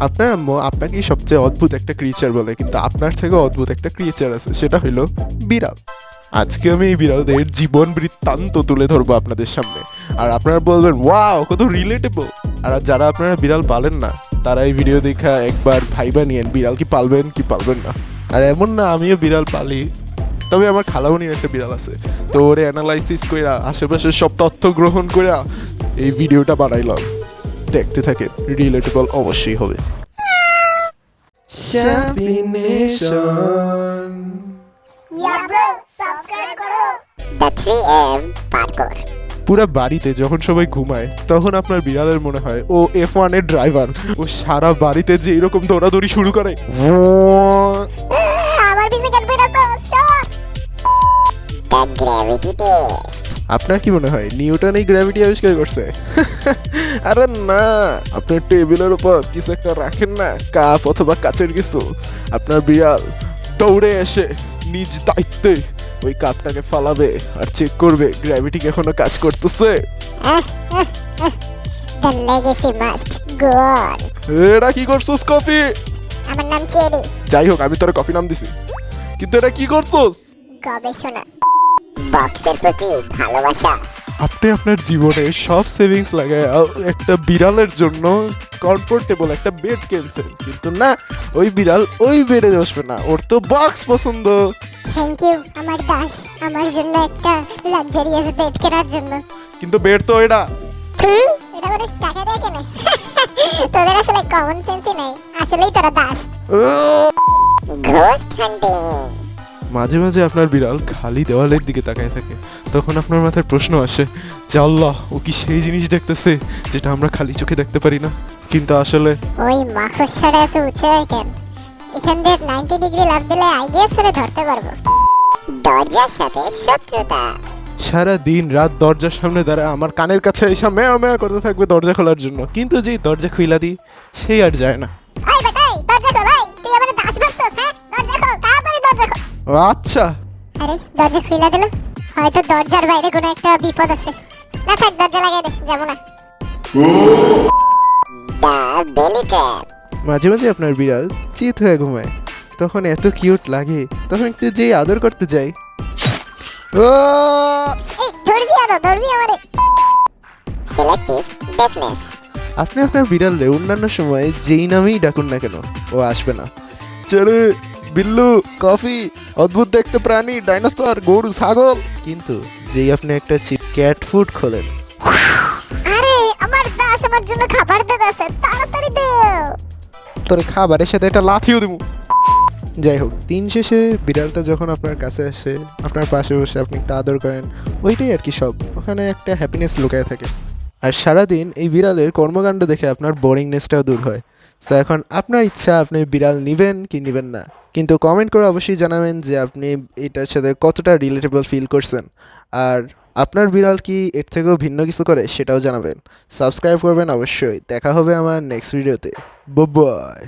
আপনার আম্মু আপনাকেই সবচেয়ে অদ্ভুত একটা ক্রিয়েচার বলে, কিন্তু আপনার থেকে অদ্ভুত একটা ক্রিয়েচার আছে, সেটা হইল বিড়াল। আজকে আমি এই বিড়ালদের জীবন বৃত্তান্ত তুলে ধরবো আপনাদের সামনে, আর আপনারা বলবেন ওয়াও কত রিলেটেবল। আর যারা আপনারা বিড়াল পালেন না, তারা এই ভিডিও দেখা একবার ভাইবা নিয়েন বিড়াল কি পালবেন কি পালবেন না। আর এমন না আমিও বিড়াল পালি, তবে আমার খালামণির একটা বিড়াল আছে, তো ওরে অ্যানালাইসিস কইরা আশেপাশের সব তথ্য গ্রহণ কইরা এই ভিডিওটা বানাইলাম। দেখতে থাকেন, রিলেটেবল অবশ্যই হবে। Yeah bro, subscribe করো The 3M Parkour। পুরা বাড়িতে যখন সবাই ঘুমায় তখন আপনার বিড়ালের মনে হয় ও F1 এর ড্রাইভার, ও সারা বাড়িতে যে এরকম দৌড়াদৌড়ি শুরু করে। আমার পিছে কাটবে না তো সব The Gravity Test। আপনার কি মনে হয় নিউটন এই গ্র্যাভিটি আবিষ্কার করছে? আরে না, আপনার টেবিলের উপর কিছু একটা রাখেন না, কাপ অথবা কাচের কিছু, আপনার বিড়াল দৌড়ে এসে নিজ দায়িত্বে ওই কাপটাকে ফালাবে আর চেক করবে গ্র্যাভিটি এখনো কাজ করতেছে। The legacy must go on। এটা কি করছস কফি? আমার নাম চেরি। যাই হোক, আমি তোর কফি নাম দিছি, কিন্তু এটা কি করছস? গবেষণা, বক্সের প্রতি ভালোবাসা। আপনি আপনার জীবনে সব সেভিংস লাগায় একটা বিড়ালের জন্য কমফোর্টেবল একটা বেড কিনছেন, কিন্তু না, ওই বিড়াল ওই বেডে বসবে না, ওর তো বক্স পছন্দ। থ্যাংক ইউ আমার দাস, আমার জন্য একটা লাক্সারিয়াস বেড কেনার জন্য। কিন্তু বেড তো এটা। এটা মানুষ টাকা দেয় কেন? তোদের আসলে কমন সেন্সই নাই, আসলেই তোরা দাস। ঘোস্ট হান্টিং। মাঝে মাঝে আপনার বিড়াল খালি দেওয়ালের দিকে তাকায় থাকে, তখন আপনার মাথায় প্রশ্ন আসে যে আল্লাহ, ও কি সেই জিনিস দেখতেছে যেটা আমরা খালি চোখে দেখতে পারি না? কিন্তু আসলে ওই মাকড়সাটা এত উঁচে কেন? এখান দিয়ে 90 ডিগ্রি লাফ দিলে আই গেস করে ধরতে পারবো। দরজার সাথে শত্রুতা। সারা দিন রাত দরজার সামনে দাঁড়ায় আমার কানের কাছে এসে মেয়া মেয়া করতে থাকবে দরজা খোলার জন্য, কিন্তু যেই দরজা খুইলা দিই সেই আর যায় না। এই বেটাই দরজা খোল, ভাই তুই আমারে দাস ভাবছস? হ্যাঁ দরজা খোল, তাড়াতাড়ি দরজা খোল। আচ্ছা, আরে দরজা খুইলা দিল, হয়তো দরজার বাইরে কোনো একটা বিপদ আছে। না থাক, দরজা লাগাই দে, যাবো না। দা বেলি ট্র্যাপ। মাঝে মাঝে আপনার বিড়াল চিত হয়ে ঘুমায়, তখন এত কিউট লাগে, তখন একটু যেই আদর করতে যাই, ও এই ধরবি আমারে। সিলেক্টিভ ডেফনেস। আপনি আপনার বিড়ালে অন্যান্য সময় যেই নামেই ডাকুন না কেন, ও আসবে না। চলে বিল্লু, কফি, অদ্ভুত দেখতে প্রাণী, ডাইনোসর, গরু, ছাগল, কিন্তু যেই আপনি একটা চিপ ক্যাট ফুড খোলেন, আরে আমার দাস আমার জন্য খাবার দিতেছে, তাড়াতাড়ি দে। তোর খাবারের সাথে একটা লাথিও দেবো। যাই হোক, দিন শেষে বিড়ালটা যখন আপনার কাছে আসে, আপনার পাশে বসে আপনি একটা আদর করেন, ওইটাই আর কি সব, ওখানে একটা হ্যাপিনেস লুকায় থাকে। আর সারাদিন এই বিড়ালের কর্মকাণ্ড দেখে আপনার বোরিংনেসটাও দূর হয়। সো এখন আপনার ইচ্ছা আপনি বিড়াল নেবেন কি নেবেন না, কিন্তু কমেন্ট করে অবশ্যই জানাবেন যে আপনি এটার সাথে কতটা রিলেটেবল ফিল করছেন, আর আপনার বিড়াল কি এর থেকেও ভিন্ন কিছু করে সেটাও জানাবেন। সাবস্ক্রাইব করবেন অবশ্যই। দেখা হবে আমার নেক্সট ভিডিওতে। বাই।